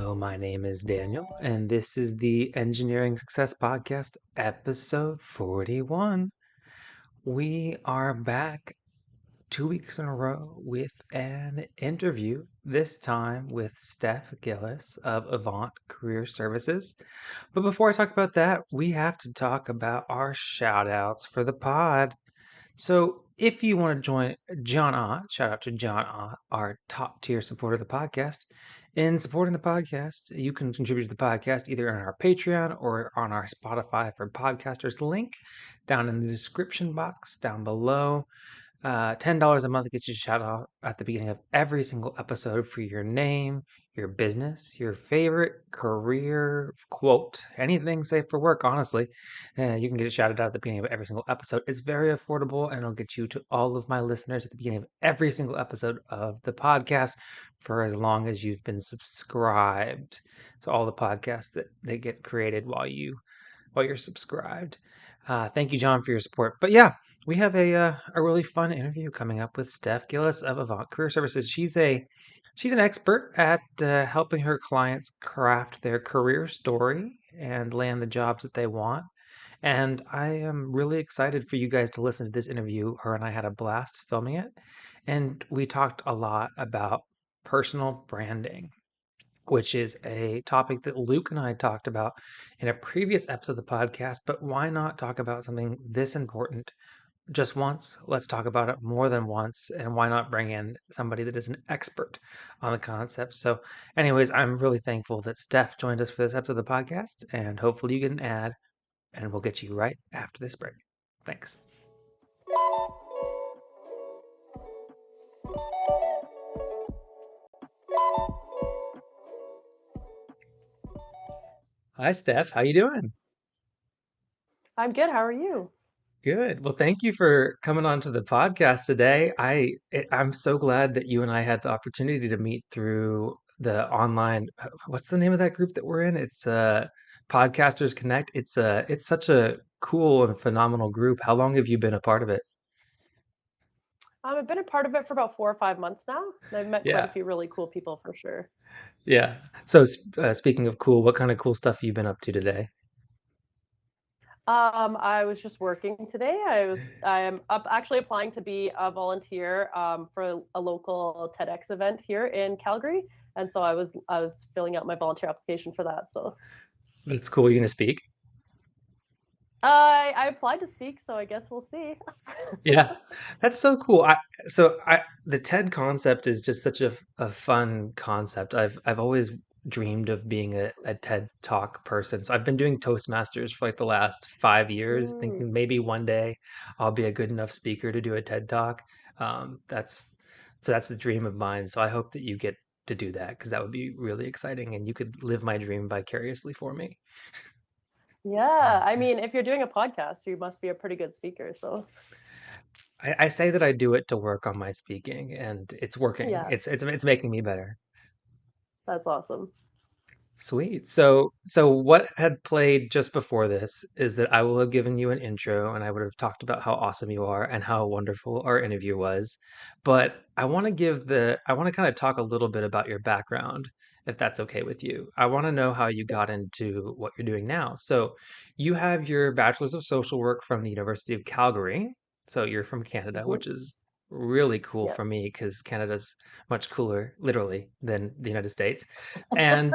Hello, my name is Daniel, and this is the Engineering Success Podcast, episode 41. We are back 2 weeks in a row with an interview, this time with Steph Gillies of Avant Career Services. But before I talk about that, we have to talk about our shout outs for the pod. So if you want to join John Ott, shout out to John Ott, our top tier supporter of the podcast. In supporting the podcast, you can contribute to the podcast either on our Patreon or on our Spotify for podcasters link down in the description box down below. $10 a month gets you a shout out at the beginning of every single episode for your name, your business, your favorite career quote, anything safe for work, honestly. You can get it shouted out at the beginning of every single episode. It's very affordable and it'll get you to all of my listeners at the beginning of every single episode of the podcast for as long as you've been subscribed. So all the podcasts that they get created while you're subscribed. Thank you, John, for your support. But yeah, we have a really fun interview coming up with Steph Gillies of Avant Career Services. She's an expert at helping her clients craft their career story and land the jobs that they want. And I am really excited for you guys to listen to this interview. Her and I had a blast filming it, and we talked a lot about personal branding, which is a topic that Luke and I talked about in a previous episode of the podcast. But why not talk about something this important just once? Let's talk about it more than once. And why not bring in somebody that is an expert on the concept? So, anyways, I'm really thankful that Steph joined us for this episode of the podcast. And hopefully, you get an ad, and we'll get you right after this break. Thanks. Hi, Steph. How you doing? I'm good. How are you? Good. Well, thank you for coming on to the podcast today. I'm so glad that you and I had the opportunity to meet through the online, what's the name of that group that we're in? It's Podcasters Connect. It's such a cool and phenomenal group. How long have you been a part of it? I've been a part of it for about 4 or 5 months now, and I've met quite a Yeah. few really cool people for sure. Yeah. So speaking of cool, what kind of cool stuff have you been up to today? I was just working today. I am up actually applying to be a volunteer for a local TEDx event here in Calgary, and so I was filling out my volunteer application for that. So That's cool. You're gonna speak? I applied to speak, so I guess we'll see. Yeah, that's so cool. The TED concept is just such a fun concept. I've always dreamed of being a TED Talk person. So I've been doing Toastmasters for like the last 5 years, Mm, thinking maybe one day I'll be a good enough speaker to do a TED Talk. That's so that's a dream of mine. So I hope that you get to do that because that would be really exciting and you could live my dream vicariously for me. yeah, I mean, if you're doing a podcast, you must be a pretty good speaker. So I say that I do it to work on my speaking, and it's working. yeah, It's making me better. that's awesome. Sweet. So what had played just before this is that I will have given you an intro and I would have talked about how awesome you are and how wonderful our interview was. But I want to kind of talk a little bit about your background, if that's okay with you. I want to know how you got into what you're doing now. So you have your Bachelor's of Social Work from the University of Calgary. So you're from Canada, Hmm. which is really cool Yeah. for me because Canada's much cooler, literally, than the United States. And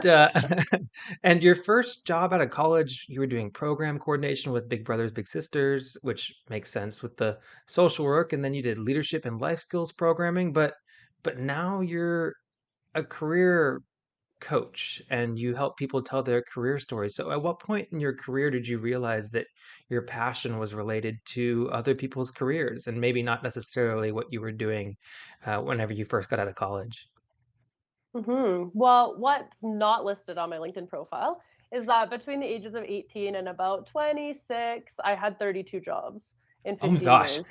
and your first job out of college, you were doing program coordination with Big Brothers Big Sisters, which makes sense with the social work, and then you did leadership and life skills programming, but now you're a career coach and you help people tell their career stories. So at what point in your career did you realize that your passion was related to other people's careers and maybe not necessarily what you were doing whenever you first got out of college? Well, what's not listed on my LinkedIn profile is that between the ages of 18 and about 26, I had 32 jobs in Oh my 15 gosh. years.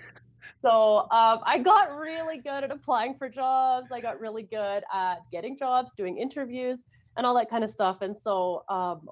So I got really good at applying for jobs. I got really good at getting jobs, doing interviews, and all that kind of stuff. And so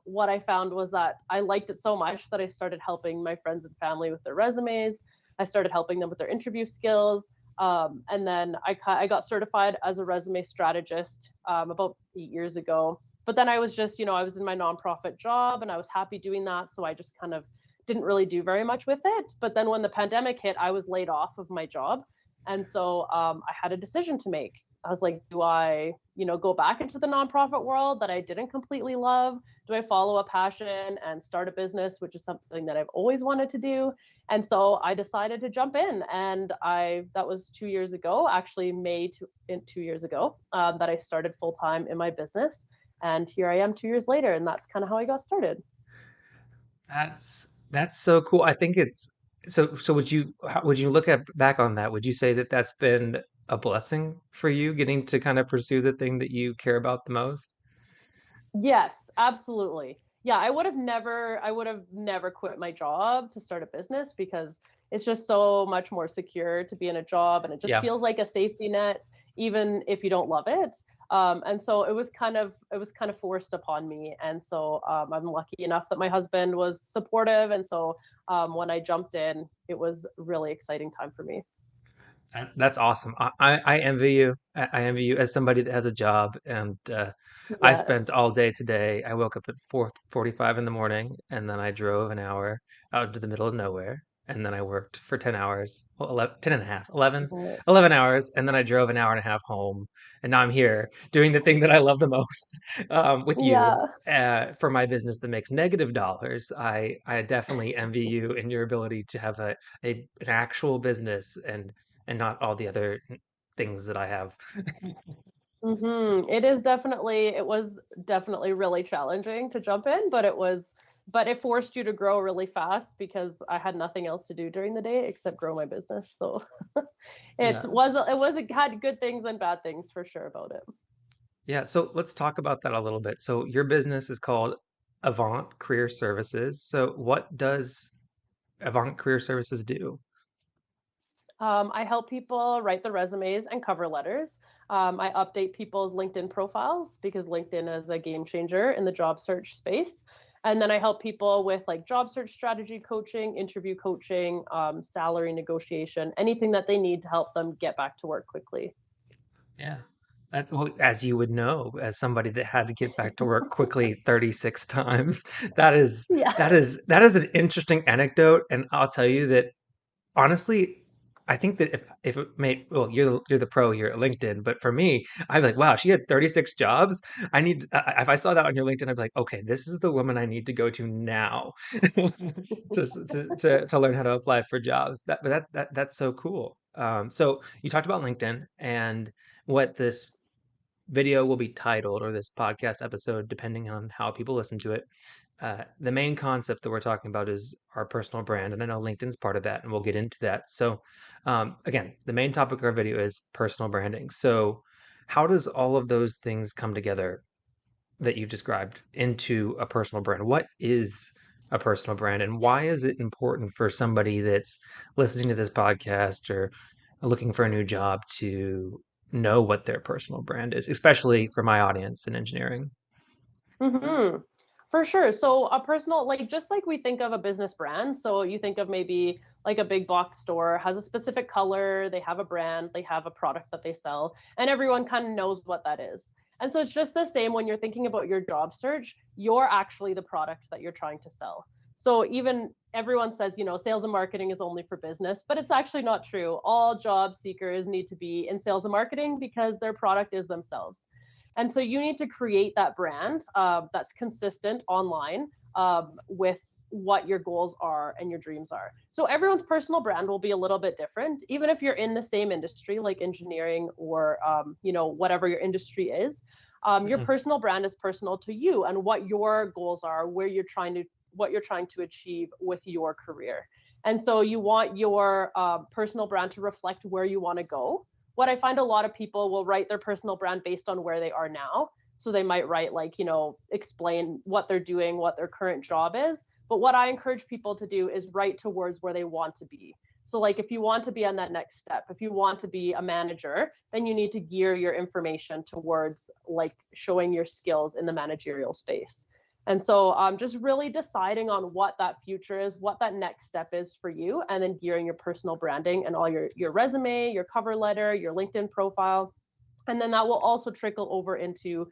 what I found was that I liked it so much that I started helping my friends and family with their resumes. I started helping them with their interview skills. And then I got certified as a resume strategist about 8 years ago. But then I was just, I was in my nonprofit job and I was happy doing that. So I just kind of didn't really do very much with it. But then when the pandemic hit, I was laid off of my job. And so I had a decision to make. I was like, do I, go back into the nonprofit world that I didn't completely love? Do I follow a passion and start a business, which is something that I've always wanted to do? And so I decided to jump in, and that was 2 years ago, actually in 2 years ago, that I started full time in my business, and here I am 2 years later, and that's kind of how I got started. That's so cool. I think it's so would you would you look at back on that? Would you say that that's been a blessing for you getting to kind of pursue the thing that you care about the most? Yes, absolutely. Yeah, I would have never quit my job to start a business because it's just so much more secure to be in a job, and it just Yeah. feels like a safety net even if you don't love it. And so it was kind of forced upon me. And so I'm lucky enough that my husband was supportive. And so when I jumped in, it was a really exciting time for me. That's awesome. I envy you. I envy you as somebody that has a job, and I Yeah. spent all day today. I woke up at 4:45 in the morning, and then I drove an hour out into the middle of nowhere, and then I worked for 10 hours, well, 11, 10 and a half, 11, Mhm. 11 hours, and then I drove an hour and a half home, and now I'm here doing the thing that I love the most, with you. Yeah. For my business that makes negative dollars, I definitely envy you in your ability to have an actual business and not all the other things that I have. It was definitely really challenging to jump in, but it forced you to grow really fast because I had nothing else to do during the day except grow my business. So Yeah. it had good things and bad things for sure about it. Yeah. So let's talk about that a little bit. So your business is called Avant Career Services. So what does Avant Career Services do? I help people write their resumes and cover letters. I update people's LinkedIn profiles because LinkedIn is a game changer in the job search space. And then I help people with like job search strategy coaching, interview coaching, salary negotiation, anything that they need to help them get back to work quickly. Yeah. That's well, as you would know, as somebody that had to get back to work quickly 36 times. That is Yeah. that is an interesting anecdote. And I'll tell you that honestly, I think that if it may, well, you're the pro here at LinkedIn, but for me, I'm like, wow, she had 36 jobs. If I saw that on your LinkedIn, I'd be like, okay, this is the woman I need to go to now to learn how to apply for jobs. That's so cool. So you talked about LinkedIn and what this video will be titled, or this podcast episode, depending on how people listen to it. The main concept that we're talking about is our personal brand, and I know LinkedIn's part of that, and we'll get into that. So, again, the main topic of our video is personal branding. So, how does all of those things come together that you described into a personal brand? What is a personal brand, and why is it important for somebody that's listening to this podcast or looking for a new job to know what their personal brand is, especially for my audience in engineering? Hmm. For sure. So a personal, like just like we think of a business brand. So you think of maybe like a big box store has a specific color, they have a brand, they have a product that they sell, and everyone kind of knows what that is. And so it's just the same when you're thinking about your job search, you're actually the product that you're trying to sell. So even everyone says, sales and marketing is only for business, but it's actually not true. All job seekers need to be in sales and marketing because their product is themselves. And so you need to create that brand that's consistent online with what your goals are and your dreams are. So everyone's personal brand will be a little bit different, even if you're in the same industry like engineering or whatever your industry is. Your Mhm. personal brand is personal to you and what your goals are, what you're trying to achieve with your career. And so you want your personal brand to reflect where you want to go. What I find a lot of people will write their personal brand based on where they are now. So they might write like, explain what they're doing, what their current job is. But what I encourage people to do is write towards where they want to be. So like if you want to be on that next step, if you want to be a manager, then you need to gear your information towards like showing your skills in the managerial space. And so just really deciding on what that future is, what that next step is for you, and then gearing your personal branding and all your resume, your cover letter, your LinkedIn profile. And then that will also trickle over into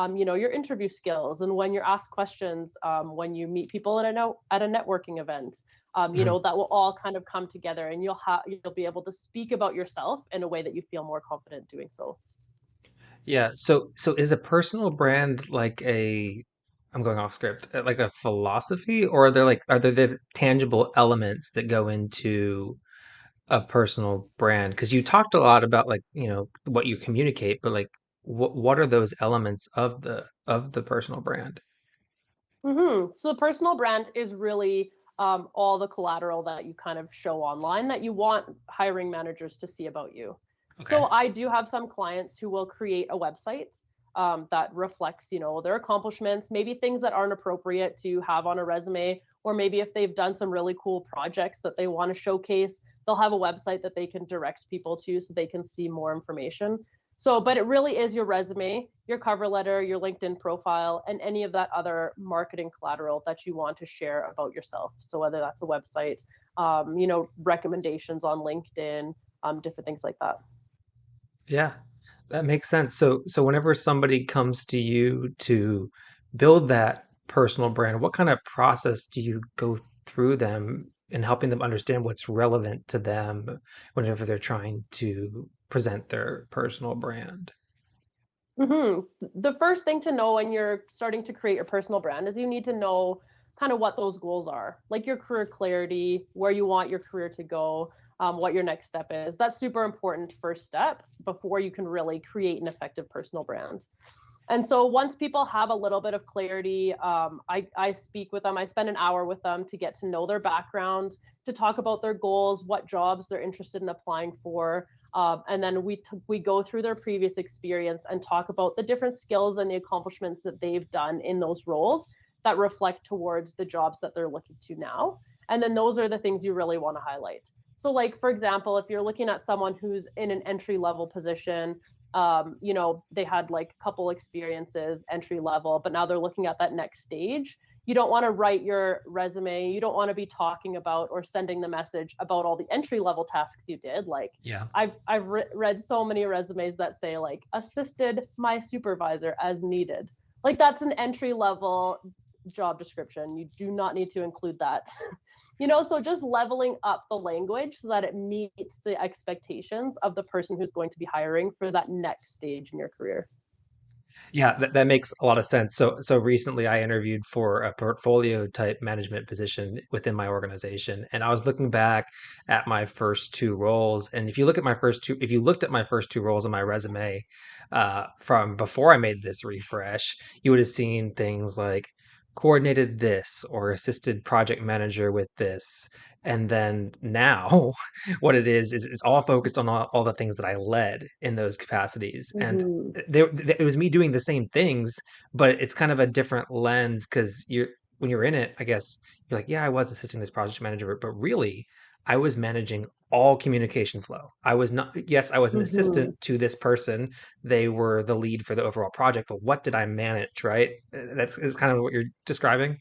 your interview skills, and when you're asked questions, when you meet people at a networking event, Mhm. that will all kind of come together, and you'll be able to speak about yourself in a way that you feel more confident doing so. Yeah. So is a personal brand like I'm going off script, like a philosophy, or are there the tangible elements that go into a personal brand? Because you talked a lot about like, what you communicate, but like what are those elements of the personal brand? So the personal brand is really all the collateral that you kind of show online that you want hiring managers to see about you. Okay. So I do have some clients who will create a website that reflects, their accomplishments, maybe things that aren't appropriate to have on a resume, or maybe if they've done some really cool projects that they want to showcase, they'll have a website that they can direct people to so they can see more information. So, but it really is your resume, your cover letter, your LinkedIn profile, and any of that other marketing collateral that you want to share about yourself. So, whether that's a website, recommendations on LinkedIn, different things like that. Yeah, that makes sense. So whenever somebody comes to you to build that personal brand, what kind of process do you go through them in helping them understand what's relevant to them whenever they're trying to present their personal brand? hmm The first thing to know when you're starting to create your personal brand is you need to know kind of what those goals are, like your career clarity, where you want your career to go, what your next step is. That's super important first step before you can really create an effective personal brand. And so once people have a little bit of clarity, I speak with them. I spend an hour with them to get to know their background, to talk about their goals, what jobs they're interested in applying for. And then we go through their previous experience and talk about the different skills and the accomplishments that they've done in those roles that reflect towards the jobs that they're looking to now. And then those are the things you really want to highlight. So, like, for example, if you're looking at someone who's in an entry level position, they had like a couple experiences entry level, but now they're looking at that next stage. You don't want to write your resume. You don't want to be talking about or sending the message about all the entry level tasks you did. Like, Yeah. I've read so many resumes that say like assisted my supervisor as needed. Like, that's an entry level job description. You do not need to include that. So just leveling up the language so that it meets the expectations of the person who's going to be hiring for that next stage in your career. Yeah, that makes a lot of sense. So recently I interviewed for a portfolio type management position within my organization, and I was looking back at my first two roles. And if you looked at my first two roles on my resume, from before I made this refresh, you would have seen things like coordinated this or assisted project manager with this. And then now what it is it's all focused on all the things that I led in those capacities. And Mm-hmm. it was me doing the same things, but it's kind of a different lens because when you're in it, I guess you're like, yeah, I was assisting this project manager, but really, I was managing all communication flow. I was not, yes, I was an Mm-hmm. assistant to this person. They were the lead for the overall project, but what did I manage, right? That's is kind of what you're describing.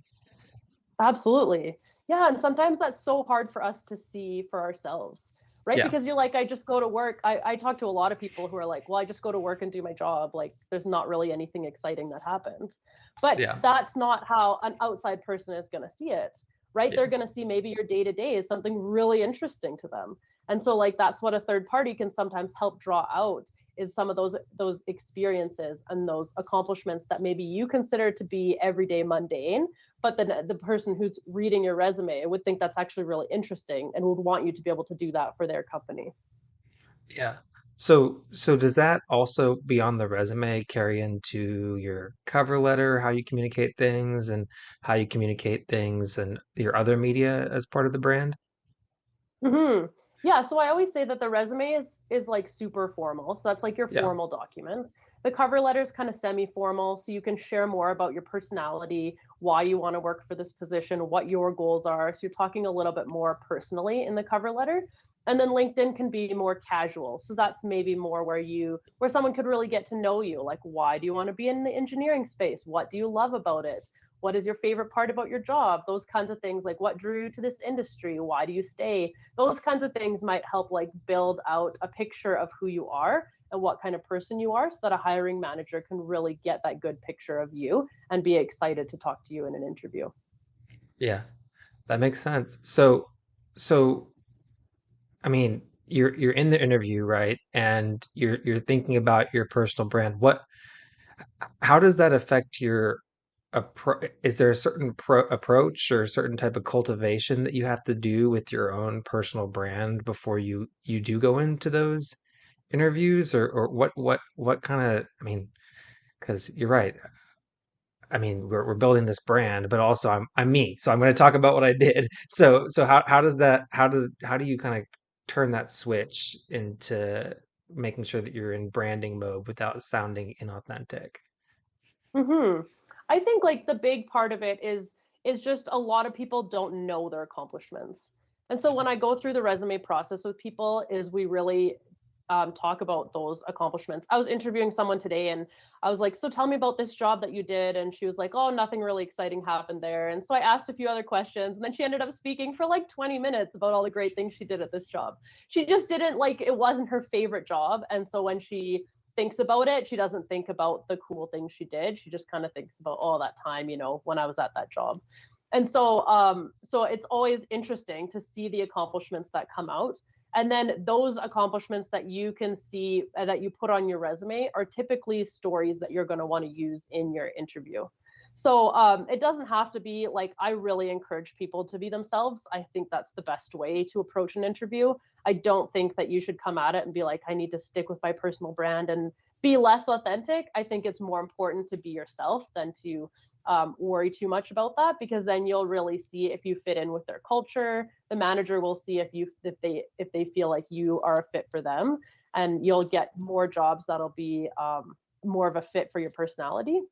Absolutely. Yeah. And sometimes that's so hard for us to see for ourselves, right? Yeah, Because you're like, I just go to work. I talk to a lot of people who are like, well, I just go to work and do my job. Like, there's not really anything exciting that happens. But yeah, that's not how an outside person is going to see it, right? They're yeah. going to see maybe your day to day is something really interesting to them. And so, like, that's what a third party can sometimes help draw out is some of those experiences and those accomplishments that maybe you consider to be everyday mundane, but then the person who's reading your resume would think that's actually really interesting and would want you to be able to do that for their company. Yeah. So does that also beyond the resume carry into your cover letter, how you communicate things and how you communicate things and your other media as part of the brand? hmm Yeah, so I always say that the resume is like super formal. So that's like your Yeah. formal document. The cover letter is kind of semi-formal, so you can share more about your personality, why you want to work for this position, what your goals are. So you're talking a little bit more personally in the cover letter. And then LinkedIn can be more casual. So that's maybe more where someone could really get to know you. Like, why do you want to be in the engineering space? What do you love about it? what is your favorite part about your job, those kinds of things, like what drew you to this industry, why do you stay, those kinds of things might help like build out a picture of who you are and what kind of person you are, so that a hiring manager can really get that good picture of you and be excited to talk to you in an interview. Yeah, that makes sense. So I mean, you're in the interview, right? And you're thinking about your personal brand. How does that affect your is there a certain approach or a certain type of cultivation that you have to do with your own personal brand before you do go into those interviews, or what kind of, I mean, because you're right. I mean, we're building this brand, but also I'm me. So I'm going to talk about what I did. So how does that how do you kind of turn that switch into making sure that you're in branding mode without sounding inauthentic? Hmm. I think like the big part of it is just a lot of people don't know their accomplishments. And so when I go through the resume process with people, is we really talk about those accomplishments. I was interviewing someone today, and I was like, "So tell me about this job that you did." And she was like, "Oh, nothing really exciting happened there." And so I asked a few other questions, and then she ended up speaking for like 20 minutes about all the great things she did at this job. She just didn't like, it wasn't her favorite job. And so when she thinks about it, she doesn't think about the cool things she did. She just kind of thinks about all that time, when I was at that job. And so it's always interesting to see the accomplishments that come out. And then those accomplishments that you can see that you put on your resume are typically stories that you're going to want to use in your interview. So it doesn't have to be like, I really encourage people to be themselves. I think that's the best way to approach an interview. I don't think that you should come at it and be like, I need to stick with my personal brand and be less authentic. I think it's more important to be yourself than to worry too much about that, because then you'll really see if you fit in with their culture. The manager will see if they feel like you are a fit for them, and you'll get more jobs that'll be more of a fit for your personality.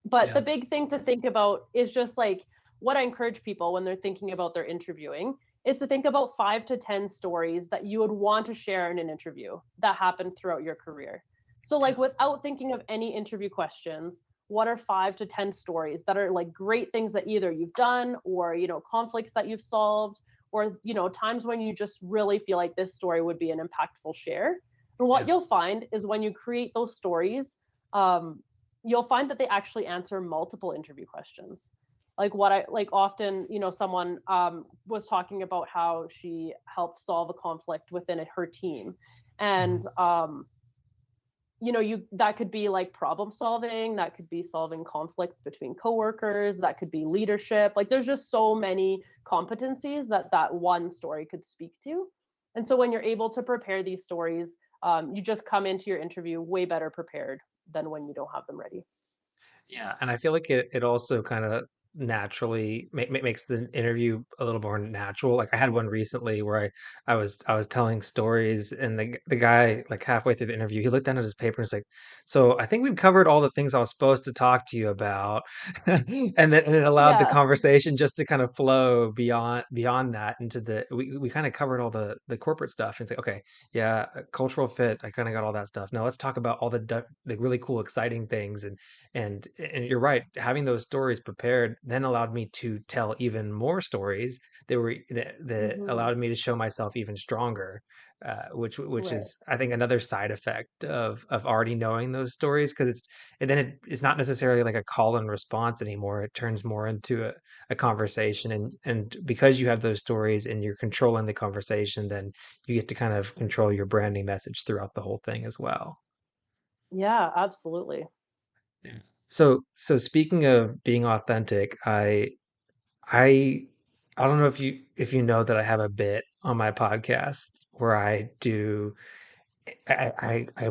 But the Yeah. big thing to think about is just like, what I encourage people when they're thinking about their interviewing is to think about 5 to 10 stories that you would want to share in an interview that happened throughout your career. So, like, without thinking of any interview questions, what are 5 to 10 stories that are like great things that either you've done, or, conflicts that you've solved, or, times when you just really feel like this story would be an impactful share. And what Yeah. you'll find is when you create those stories, um, you'll find that they actually answer multiple interview questions. Like, what I like often, someone was talking about how she helped solve a conflict within her team. And Mhm. you that could be like problem solving, that could be solving conflict between coworkers, that could be leadership. Like, there's just so many competencies that one story could speak to. And so when you're able to prepare these stories, you just come into your interview way better prepared than when you don't have them ready. Yeah, and I feel like it also kind of naturally makes the interview a little more natural. Like I had one recently where I was telling stories, and the guy, like halfway through the interview, he looked down at his paper and was like, "So I think we've covered all the things I was supposed to talk to you about," and it allowed the Yeah. conversation just to kind of flow beyond that into we kind of covered all the corporate stuff. And it's like, okay, yeah, cultural fit. I kind of got all that stuff. Now let's talk about all the really cool, exciting things. And you're right, having those stories prepared then allowed me to tell even more stories that Hmm. allowed me to show myself even stronger, which Right. is, I think, another side effect of already knowing those stories, because it's not necessarily like a call and response anymore. It turns more into a conversation, and because you have those stories and you're controlling the conversation, then you get to kind of control your branding message throughout the whole thing as well. Yeah, absolutely. Yeah. So speaking of being authentic, I I don't know if you know that I have a bit on my podcast where I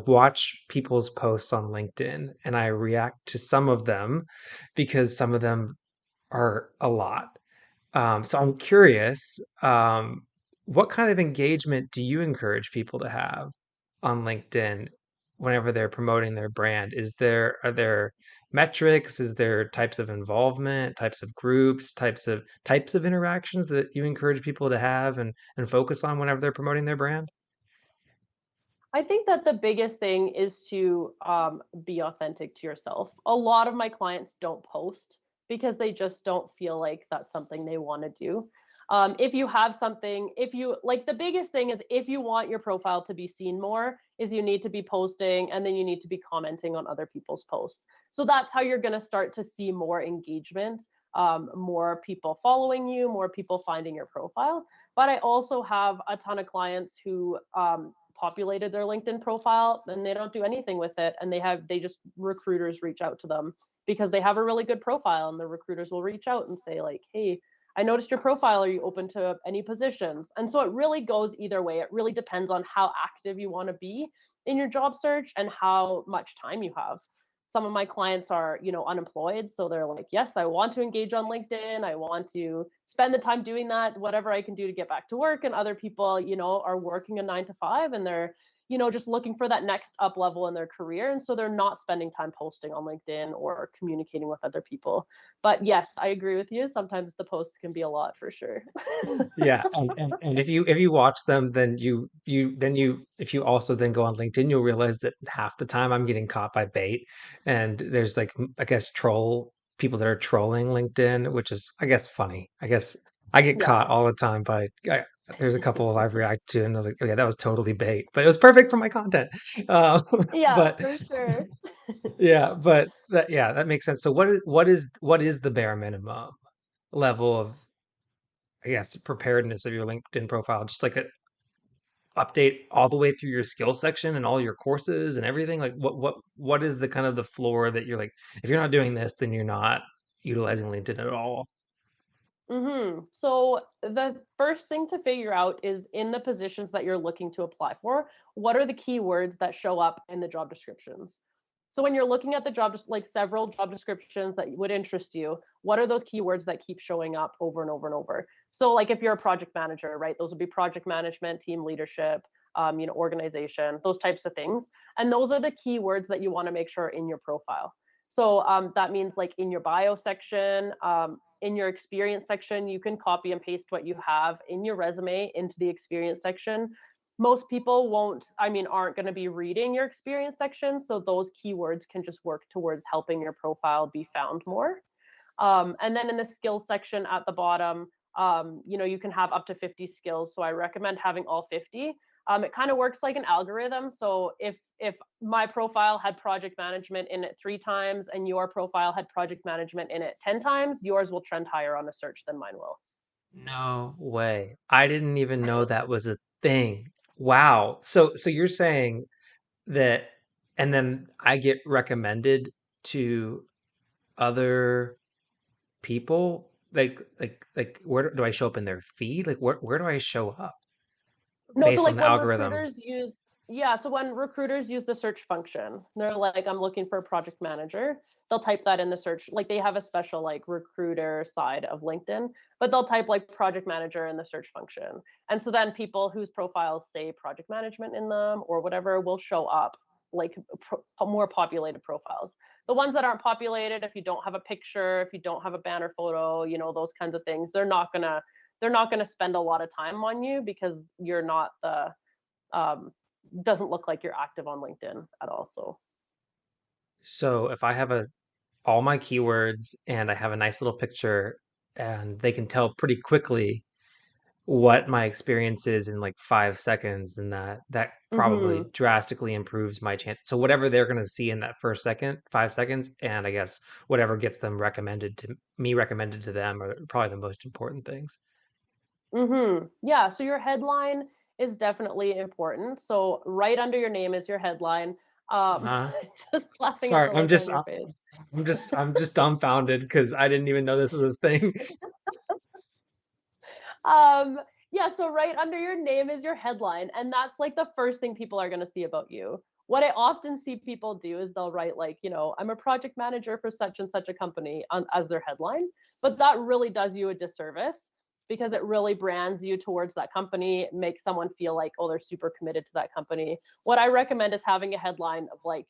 watch people's posts on LinkedIn and I react to some of them because some of them are a lot. So I'm curious, what kind of engagement do you encourage people to have on LinkedIn whenever they're promoting their brand? Are there metrics? Is there types of involvement, types of groups, types of interactions that you encourage people to have and focus on whenever they're promoting their brand? I think that the biggest thing is to be authentic to yourself. A lot of my clients don't post. because they just don't feel like that's something they want to do. If you have something, if you like, the biggest thing is, if you want your profile to be seen more, is you need to be posting, and then you need to be commenting on other people's posts. So that's how you're going to start to see more engagement, more people following you, more people finding your profile. But I also have a ton of clients who populated their LinkedIn profile and they don't do anything with it, and they just, recruiters reach out to them because they have a really good profile, and the recruiters will reach out and say like, hey, I noticed your profile. Are you open to any positions? And so it really goes either way. It really depends on how active you want to be in your job search and how much time you have. Some of my clients are, unemployed. So they're like, yes, I want to engage on LinkedIn. I want to spend the time doing that, whatever I can do to get back to work. And other people, are working a 9 to 5, and they're, just looking for that next up level in their career. And so they're not spending time posting on LinkedIn or communicating with other people. But yes, I agree with you. Sometimes the posts can be a lot, for sure. Yeah, and if you watch them, then if you also then go on LinkedIn, you'll realize that half the time I'm getting caught by bait, and there's like, I guess, troll people that are trolling LinkedIn, which is, I guess, funny. I guess I get Yeah. caught all the time by there's a couple of I've reacted to, and I was like, okay, that was totally bait, but it was perfect for my content. Uh, Yeah, but for sure. yeah, but that makes sense. So what is the bare minimum level of, I guess, preparedness of your LinkedIn profile? Just like a update all the way through your skill section and all your courses and everything. Like what is the kind of the floor that you're like, if you're not doing this, then you're not utilizing LinkedIn at all? So the first thing to figure out is, in the positions that you're looking to apply for, what are the keywords that show up in the job descriptions? So when you're looking at the like several job descriptions that would interest you, what are those keywords that keep showing up over and over and over? So like if you're a project manager, right, those would be project management, team leadership, organization, those types of things. And those are the keywords that you want to make sure are in your profile. So that means like in your bio section, in your experience section, you can copy and paste what you have in your resume into the experience section. Most people aren't going to be reading your experience section. So those keywords can just work towards helping your profile be found more. And then in the skills section at the bottom, you can have up to 50 skills. So I recommend having all 50. It kind of works like an algorithm. So if my profile had project management in it 3 times and your profile had project management in it 10 times, yours will trend higher on a search than mine will. No way. I didn't even know that was a thing. Wow. So you're saying that, and then I get recommended to other people? Like where do I show up in their feed? Like where do I show up No, so based on like the algorithm? so when recruiters use the search function, they're like, I'm looking for a project manager. They'll type that in the search. Like they have a special like recruiter side of LinkedIn, but they'll type like project manager in the search function. And so then people whose profiles say project management in them or whatever will show up, like more populated profiles. The ones that aren't populated, if you don't have a picture, if you don't have a banner photo, those kinds of things, they're not going to spend a lot of time on you because you're not the um, doesn't look like you're active on LinkedIn at all. So So if I have all my keywords and I have a nice little picture, and they can tell pretty quickly what my experience is in like 5 seconds, and that probably hmm drastically improves my chance. So whatever they're going to see in that first second, 5 seconds, and I guess whatever gets them recommended to them, are probably the most important things. yeah. So your headline is definitely important. So right under your name is your headline. Uh, Just laughing at sorry, the look on your face. I'm just dumbfounded because I didn't even know this was a thing. um yeah, so right under your name is your headline, and that's like the first thing people are going to see about you. What I often see people do is they'll write like, I'm a project manager for such and such a company as their headline, but that really does you a disservice because it really brands you towards that company, makes someone feel like, oh, they're super committed to that company. What I recommend is having a headline of like,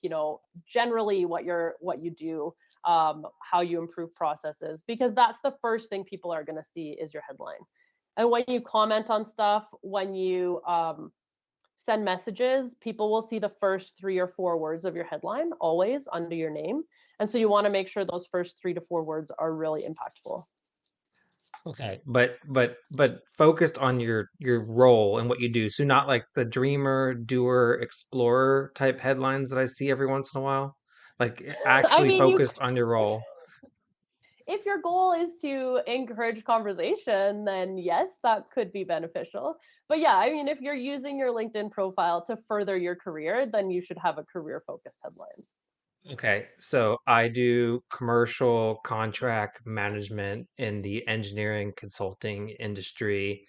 generally what you do, how you improve processes, because that's the first thing people are going to see is your headline. And when you comment on stuff, when you send messages, people will see the first 3 or 4 words of your headline always under your name. And so you want to make sure those first 3 to 4 words are really impactful. Okay, but focused on your role and what you do. So not like the dreamer, doer, explorer type headlines that I see every once in a while. Like I actually mean, you focused on your role. if your goal is to encourage conversation, then yes, that could be beneficial. But yeah, I mean, if you're using your LinkedIn profile to further your career, then you should have a career focused headline. Okay, so I do commercial contract management in the engineering consulting industry,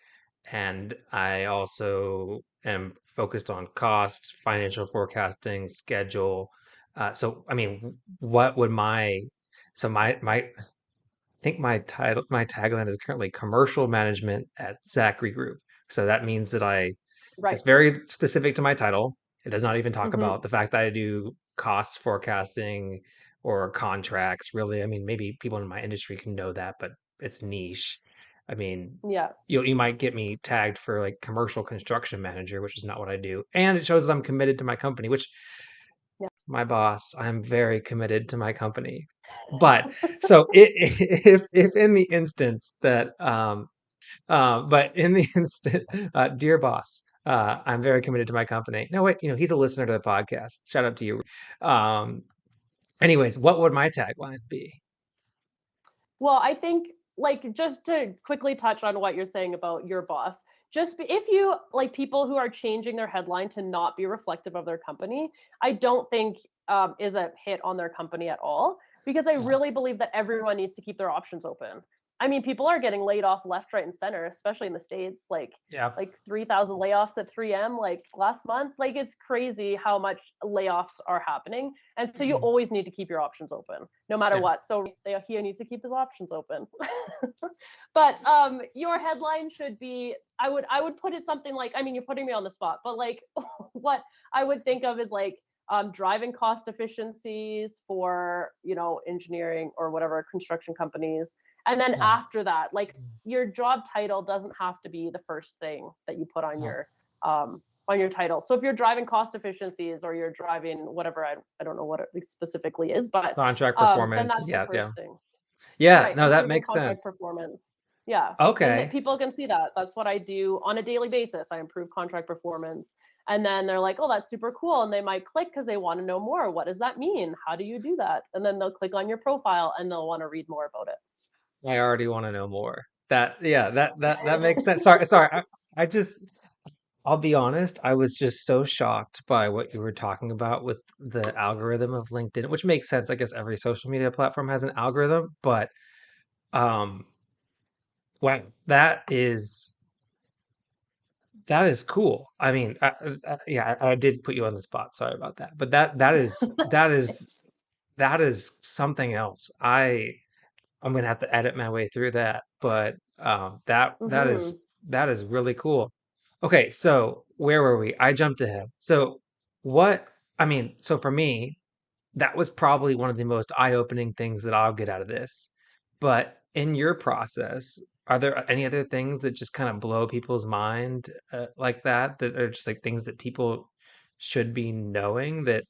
and I also am focused on costs, financial forecasting, schedule. So, I mean, what would so my think my title, my tagline is currently commercial management at Zachary Group. So that means that it's Right. very specific to my title. It does not even talk Mm-hmm. about the fact that I do cost forecasting or contracts. Really, I mean, maybe people in my industry can know that, but it's niche. I mean, Yeah. you might get me tagged for like commercial construction manager, which is not what I do, and it shows that I'm committed to my company, which Yeah. my boss, I'm very committed to my company. But so if in the instance that but in the instant, dear boss, I'm very committed to my company. No, wait, he's a listener to the podcast. Shout out to you. Um, anyways, what would my tagline be? Well, I think like just to quickly touch on what you're saying about your boss, if you like people who are changing their headline to not be reflective of their company, I don't think is a hit on their company at all because I Yeah, really believe that everyone needs to keep their options open. I mean, people are getting laid off left, right, and center, especially in the States. yeah. Like 3,000 layoffs at 3M like last month. Like it's crazy how much layoffs are happening. And so you Mhm. always need to keep your options open no matter Yeah. what. So he needs to keep his options open. But your headline should be I would put it something like, I mean, you're putting me on the spot, but like what I would think of is like driving cost efficiencies for engineering or whatever construction companies. And then Yeah. after that, like your job title doesn't have to be the first thing that you put Yeah. on your title. So if you're driving cost efficiencies or you're driving whatever, I don't know what it specifically is, but Contract then performance. that's the Yeah, yeah. first thing. Yeah, Right, no, that improving makes contract sense. performance. Yeah, then Okay. people can see that. That's what I do on a daily basis. I improve contract performance. And then they're like, oh, that's super cool. And they might click because they want to know more. What does that mean? How do you do that? And then they'll click on your profile and they'll want to read more about I already want to know more. Yeah, that makes sense. Sorry. I just I'll be honest, I was just so shocked by what you were talking about with the algorithm of LinkedIn, which makes sense. I guess every social media platform has an algorithm, but um, wow, that is cool. I mean, yeah, I did put you on the spot. Sorry about that, but it. that is something else. I'm gonna have to edit my way through that, but Mm-hmm. that is really cool. Okay, so where were we? I jumped ahead. So what? I mean, so for me, that was probably one of the most eye-opening things that I'll get out of this. But in your process, are there any other things that just kind of blow people's mind like that are just like things that people should be knowing that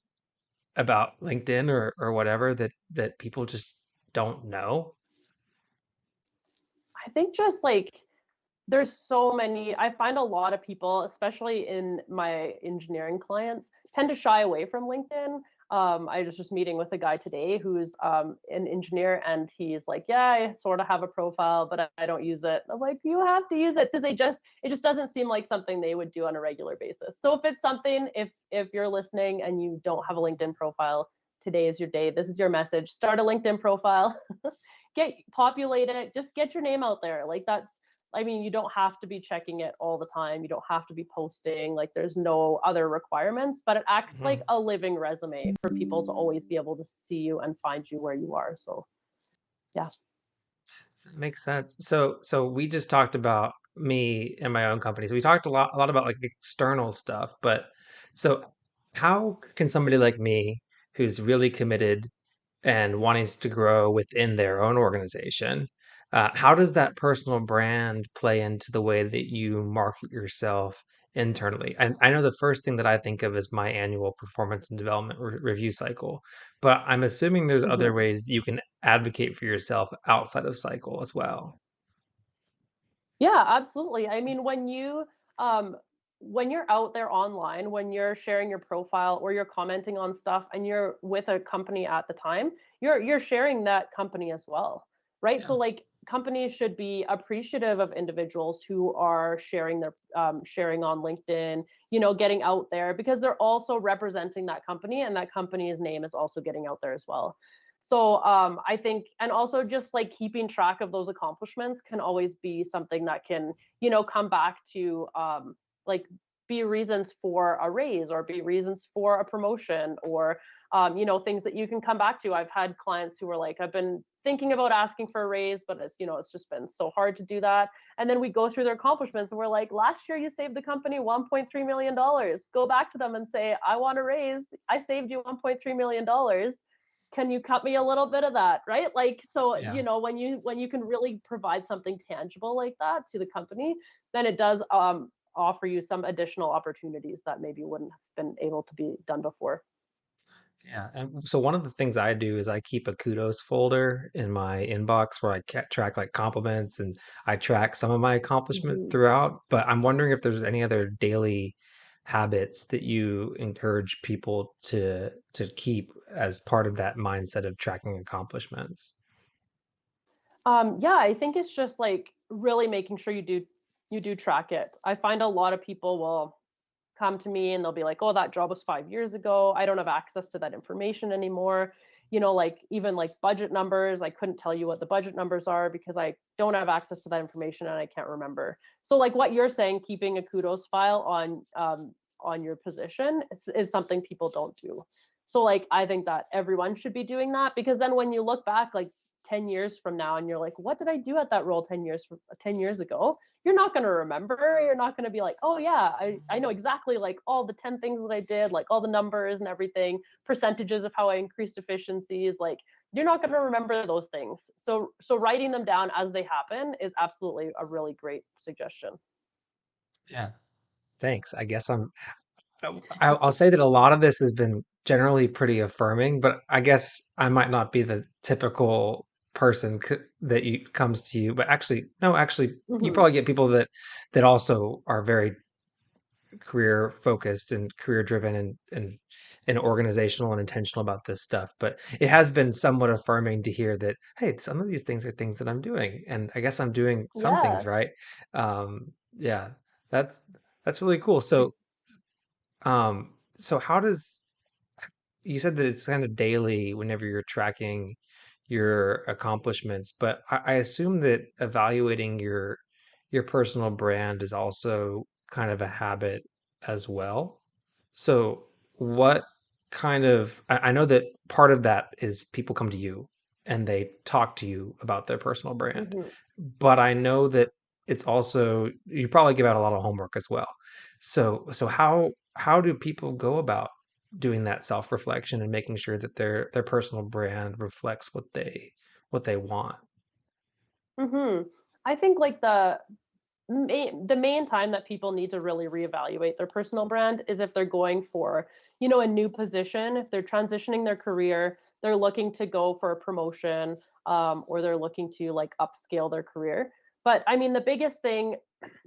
about LinkedIn or whatever that people just don't know? I think just like there's so many. I find a lot of people, especially in my engineering clients, tend to shy away from LinkedIn. I was just meeting with a guy today who's an engineer, and he's like, "Yeah, I sort of have a profile, but I don't use it." I'm like, "You have to use it because it just doesn't seem like something they would do on a regular basis." So if it's something, if you're listening and you don't have a LinkedIn profile, today is your day. This is your message. Start a LinkedIn profile. Populate it. Just get your name out there. Like that's I mean, you don't have to be checking it all the time. You don't have to be posting. Like, there's no other requirements, but it acts like Mhm. a living resume for people to always be able to see you and find you where you are. So, yeah. Makes sense. So we just talked about me and my own company. So we talked a lot about like external stuff, but so how can somebody like me who's really committed and wanting to grow within their own organization, how does that personal brand play into the way that you market yourself internally. And I know the first thing that I think of is my annual performance and development review cycle, but I'm assuming there's other Mhm. ways you can advocate for yourself outside of cycle as well. Yeah, absolutely. I mean, um when you're out there online, when you're sharing your profile or you're commenting on stuff and you're with a company at the time, you're sharing that company as well. Right? Yeah. So like companies should be appreciative of individuals who are sharing their sharing on LinkedIn, getting out there because they're also representing that company and that company's name is also getting out there as well. So I think, and also just like keeping track of those accomplishments can always be something that can, come back to like be reasons for a raise or be reasons for a promotion or, things that you can come back to. I've had clients who were like, I've been thinking about asking for a raise, but it's just been so hard to do that. And then we go through their accomplishments and we're like, last year you saved the company $1.3 million. Go back to them and say, I want a raise. I saved you $1.3 million. Can you cut me a little bit of that, right? Like, so Yeah. when you can really provide something tangible like that to the company, then it does offer you some additional opportunities that maybe wouldn't have been able to be done before. Yeah. And so one of the things I do is I keep a kudos folder in my inbox where I track like compliments and I track some of my accomplishments Mhm. throughout. But I'm wondering if there's any other daily habits that you encourage people to keep as part of that mindset of tracking accomplishments. Yeah, I think it's just like really making sure you do track it. I find a lot of people will come to me and they'll be like, "Oh, that job was 5 years ago. I don't have access to that information anymore." Like even like budget numbers, I couldn't tell you what the budget numbers are because I don't have access to that information and I can't remember. So like what you're saying, keeping a kudos file on your position is something people don't do. So like I think that everyone should be doing that because then when you look back like 10 years from now and you're like, what did I do at that role 10 years ago? You're not going to remember. You're not going to be like, oh yeah, I know exactly like all the 10 things that I did, like all the numbers and everything, percentages of how I increased efficiencies. Like you're not going to remember those things. So writing them down as they happen is absolutely a really great suggestion. Yeah. Thanks. I guess I'll say that a lot of this has been generally pretty affirming, but I guess I might not be the typical person that you comes to you. But actually, no, actually, you Hmm. probably get people that also are very career focused and career driven and organizational and intentional about this stuff. But it has been somewhat affirming to hear that, hey, some of these things are things that I'm doing, and I guess I'm doing some things Yeah. right. Yeah, that's that's really cool. So how does you said that it's kind of daily whenever you're tracking your accomplishments, but I assume that evaluating your personal brand is also kind of a habit as well. So what kind of I know that part of that is people come to you and they talk to you about their personal brand, Hmm. but I know that it's also you probably give out a lot of homework as well. So how do people go about doing that self-reflection and making sure that their personal brand reflects what they want? Hmm. I think like the main time that people need to really reevaluate their personal brand is if they're going for, a new position, if they're transitioning their career, they're looking to go for a promotion, or they're looking to like upscale their career. But I mean, the biggest thing,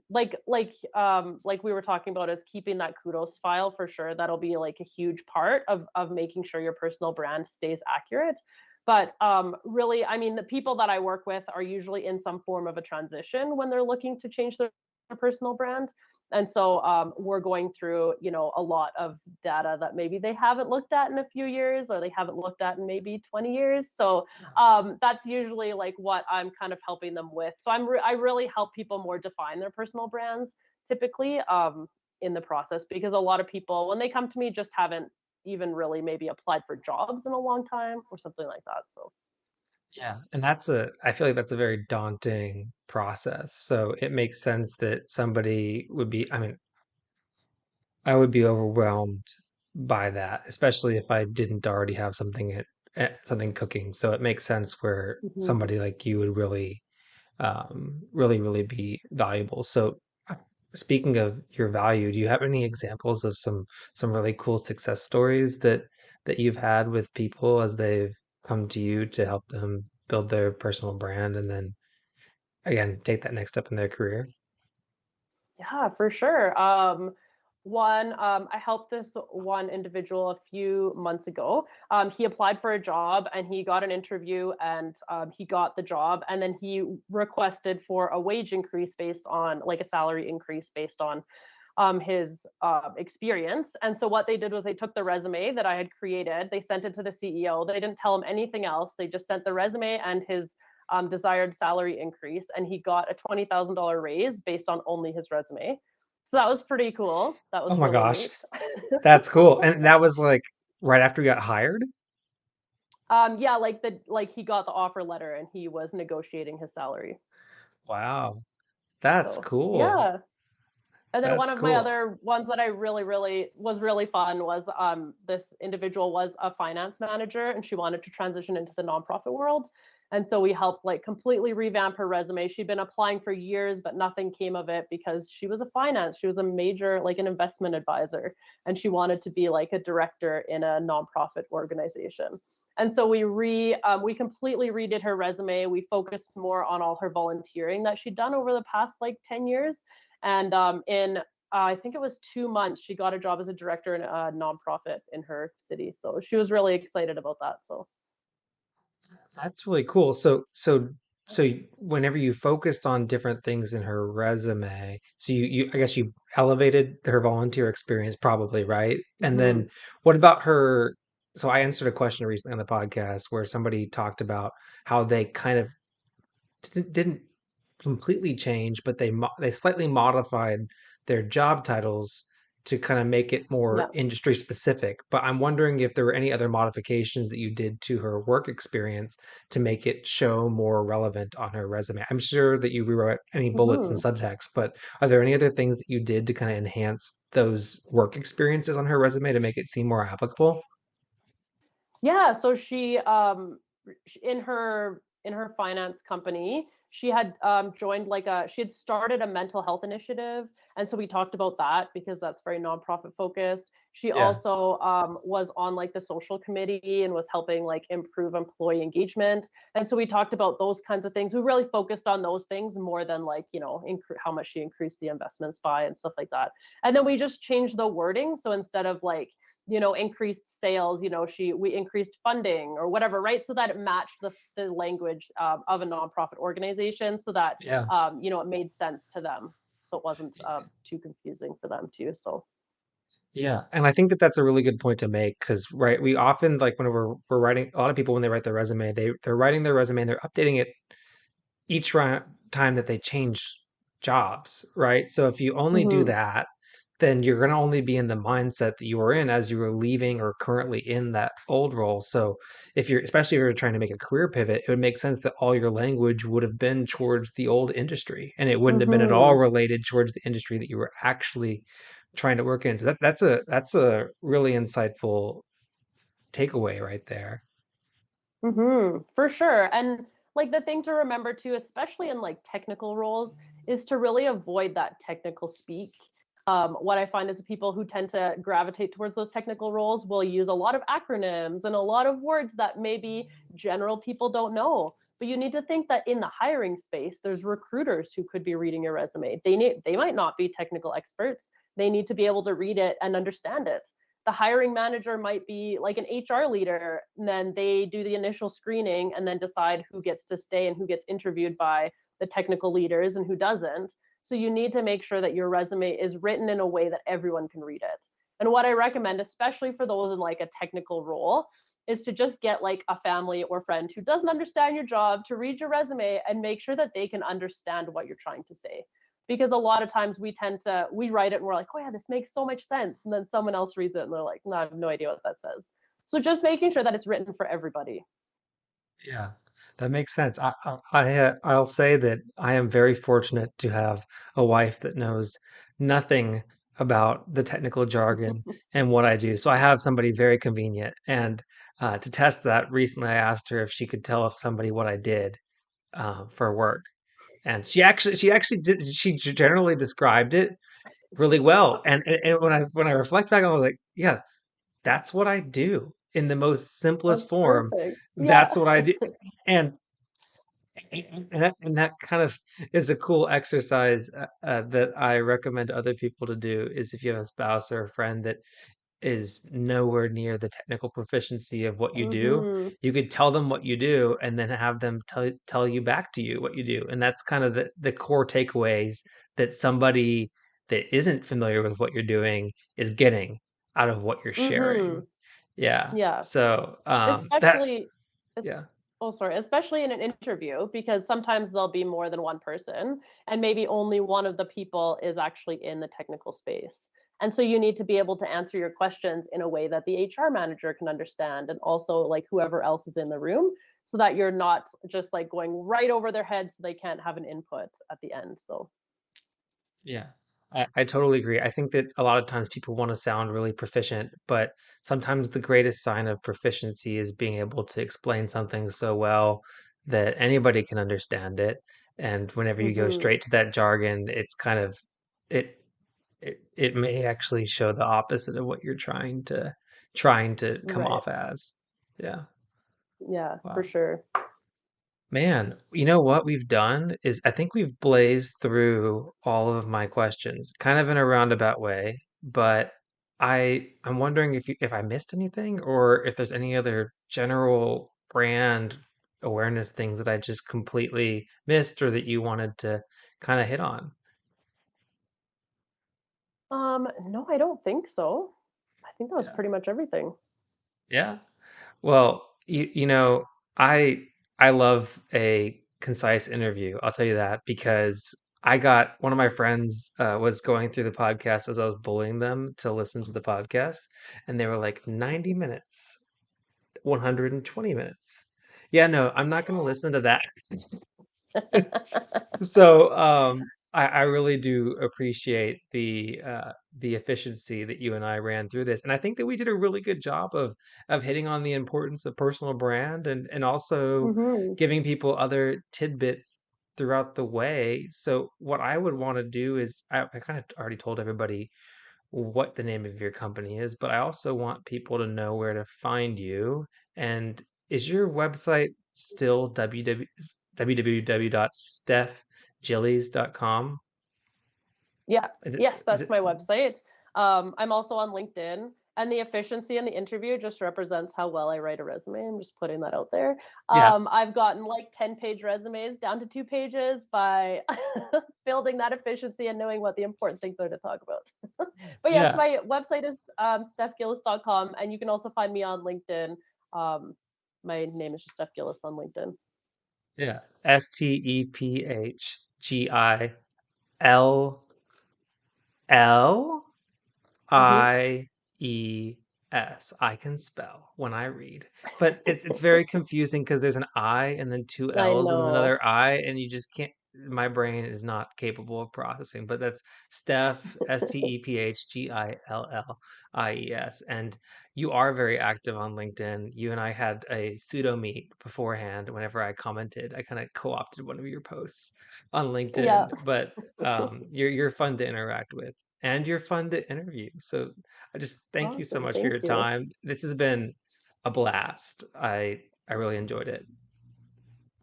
like we were talking about, is keeping that kudos file for sure. That'll be like a huge part of making sure your personal brand stays accurate. But really, I mean, the people that I work with are usually in some form of a transition when they're looking to change their personal brand. And so we're going through, a lot of data that maybe they haven't looked at in a few years or they haven't looked at in maybe 20 years. So that's usually like what I'm kind of helping them with. So I really help people more define their personal brands typically in the process because a lot of people when they come to me just haven't even really maybe applied for jobs in a long time or something like that. So. Yeah, and I feel like that's a very daunting process. So it makes sense that somebody would be, I mean, I would be overwhelmed by that, especially if I didn't already have something cooking. So it makes sense where Mhm. somebody like you would really, really be valuable. So speaking of your value, do you have any examples of some really cool success stories that you've had with people as they've come to you to help them build their personal brand and then again take that next step in their career? Yeah, for sure. I helped this one individual a few months ago. He applied for a job and he got an interview and he got the job. And then he requested for a wage increase based on like a salary increase based on his experience. And so what they did was they took the resume that I had created, they sent it to the CEO. They didn't tell him anything else. They just sent the resume and his desired salary increase, and he got a $20,000 raise based on only his resume. So that was pretty cool. That Oh was my really gosh, neat. that's cool. And that was like right after you got hired? Yeah, like he got the offer letter and he was negotiating his salary. Wow, that's So cool. yeah. And then one That's of my cool. other ones that I really was really fun was this individual was a finance manager and she wanted to transition into the nonprofit world. And so we helped like completely revamp her resume. She'd been applying for years, but nothing came of it because she was a major, like an investment advisor, and she wanted to be like a director in a nonprofit organization. And so we completely redid her resume. We focused more on all her volunteering that she'd done over the past like 10 years, and in I think it was 2 months, she got a job as a director in a nonprofit in her city. So she was really excited about that. So That's really cool. Whenever you focused on different things in her resume, so you I guess you elevated her volunteer experience probably, right? And mm-hmm. then what about her? So I answered a question recently on the podcast where somebody talked about how they kind of didn't completely change, but they slightly modified their job titles to kind of make it more Yeah. industry specific. But I'm wondering if there were any other modifications that you did to her work experience to make it show more relevant on her resume. I'm sure that you rewrote any bullets and Mm-hmm. subtext, but are there any other things that you did to kind of enhance those work experiences on her resume to make it seem more applicable? Yeah, so she in her finance company, she had joined like a she had started a mental health initiative, and so we talked about that because that's very nonprofit focused. She Yeah. also was on like the social committee and was helping like improve employee engagement, and so we talked about those kinds of things. We really focused on those things more than like how much she increased the investments by and stuff like that. And then we just changed the wording, so instead of like increased sales, we increased funding or whatever, right? So that it matched the language of a nonprofit organization, so that Yeah. it made sense to them, so it wasn't too confusing for them too. So Yeah, and I think that that's a really good point to make because, right, we often like whenever we're writing, a lot of people when they write their resume, they're writing their resume and they're updating it each time that they change jobs, right? So if you only do mm-hmm, that, then you're going to only be in the mindset that you were in as you were leaving or currently in that old role. So if you're, especially if you're trying to make a career pivot, it would make sense that all your language would have been towards the old industry and it wouldn't have been at all mm-hmm, related towards the industry that you were actually trying to work in. So that's a really insightful takeaway right there. for sure. And like the thing to remember too, especially in like technical roles, is to really avoid that technical speak. What I find is people who tend to gravitate towards those technical roles will use a lot of acronyms and a lot of words that maybe general people don't know. But you need to think that in the hiring space, there's recruiters who could be reading your resume. They might not be technical experts. They need to be able to read it and understand it. The hiring manager might be like an HR leader, and then they do the initial screening and then decide who gets to stay and who gets interviewed by the technical leaders and who doesn't. So you need to make sure that your resume is written in a way that everyone can read it. And what I recommend, especially for those in like a technical role, is to just get like a family or friend who doesn't understand your job to read your resume and make sure that they can understand what you're trying to say. Because a lot of times we write it and we're like, oh yeah, this makes so much sense, and then someone else reads it and they're like, no, I have no idea what that says. So just making sure that it's written for everybody. Yeah, that makes sense. I'll say that I am very fortunate to have a wife that knows nothing about the technical jargon and what I do. So I have somebody very convenient. And to test that, recently I asked her if she could tell somebody what I did for work. And she generally described it really well. And when I reflect back, I was like, yeah, that's what I do in the most simplest That's form. perfect. Yeah. That's what I do. And and that kind of is a cool exercise that I recommend other people to do is if you have a spouse or a friend that is nowhere near the technical proficiency of what you do, Mhm. you could tell them what you do and then have them tell you back to you what you do. And that's kind of the core takeaways that somebody that isn't familiar with what you're doing is getting out of what you're sharing. Mhm. Yeah. Yeah. So that Especially es yeah. oh, sorry, especially in an interview because sometimes there'll be more than one person, and maybe only one of the people is actually in the technical space. And so you need to be able to answer your questions in a way that the HR manager can understand and also, like, whoever else is in the room, so that you're not just, like, going right over their head so they can't have an input at the end, so Yeah, I totally agree. I think that a lot of times people want to sound really proficient, but sometimes the greatest sign of proficiency is being able to explain something so well that anybody can understand it. And whenever you go Mhm. straight to that jargon, it's kind of it it may actually show the opposite of what you're trying to come Right. off as. Yeah. Yeah, for Wow. sure. Man, you know what we've done is I think we've blazed through all of my questions, kind of in a roundabout way, but I'm wondering if I missed anything or if there's any other general brand awareness things that I just completely missed or that you wanted to kind of hit on. No, I don't think so. I think that was Yeah. pretty much everything. Yeah. Well, I love a concise interview. I'll tell you that because I got one of my friends was going through the podcast as I was bullying them to listen to the podcast, and they were like 90 minutes, 120 minutes. Yeah, no, I'm not going to listen to that. So, I really do appreciate the efficiency that you and I ran through this, and I think that we did a really good job of hitting on the importance of personal brand and also Mhm. giving people other tidbits throughout the way. So, what I would want to do is I kind of already told everybody what the name of your company is, but I also want people to know where to find you. And is your website still www.stephgillies.com? Yeah. Yes, that's Is my website. I'm also on LinkedIn, and the efficiency in the interview just represents how well I write a resume. I'm just putting that out there. Yeah, I've gotten like 10-page resumes down to 2 pages by building that efficiency and knowing what the important things are to talk about. But yes, yeah, my website is stephgillis.com, and you can also find me on LinkedIn. Um, my name is just Steph Gillis on LinkedIn. yeah. Stephgills. Hmm. IES. I can spell when I read, but it's very confusing because there's an I and then two I L's and know. another I, and you just can't. My brain is not capable of processing. But that's Steph, Stephgillies, and you are very active on LinkedIn. You and I had a pseudo meet beforehand. Whenever I commented, I kind of co-opted one of your posts on Yeah. LinkedIn, but you're fun to interact with and you're fun to interview. So I just thank you so Awesome. much for Thank your you. time. This has been a blast. I really enjoyed it.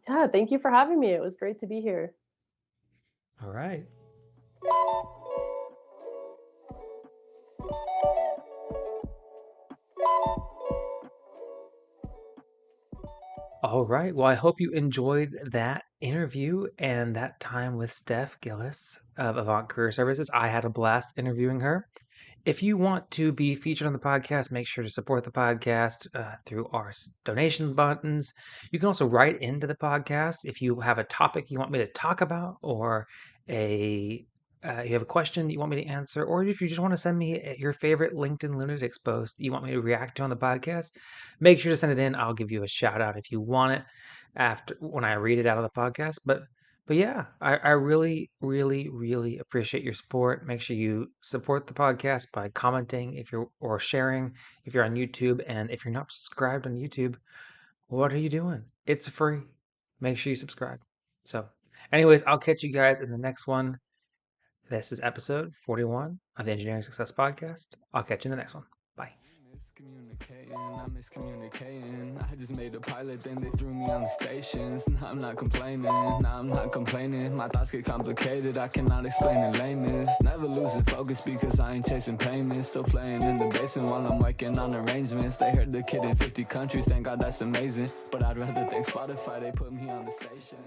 Yeah, thank you for having me. It was great to be here. All right. All right. Well, I hope you enjoyed that interview and that time with Steph Gillis of Avant Career Services. I had a blast interviewing her. If you want to be featured on the podcast, make sure to support the podcast through our donation buttons. You can also write into the podcast if you have a topic you want me to talk about, or a you have a question that you want me to answer, or if you just want to send me your favorite LinkedIn Lunatics post that you want me to react to on the podcast. Make sure to send it in. I'll give you a shout out if you want it after when I read it out of the podcast. But yeah, I really, really, really appreciate your support. Make sure you support the podcast by commenting if you're or sharing if you're on YouTube. And if you're not subscribed on YouTube, what are you doing? It's free. Make sure you subscribe. So Anyways, I'll catch you guys in the next one. This is episode 41 of the Engineering Success Podcast. I'll catch you in the next one. Bye. Miscommunicating. I just made a pilot, then they threw me on the stations. Now I'm not complaining. My thoughts get complicated. I cannot explain in lameness. Never losing focus because I ain't chasing payments. Still playing in the basement while I'm working on arrangements. They heard the kid in 50 countries. Thank God that's amazing. But I'd rather thank Spotify. They put me on the station.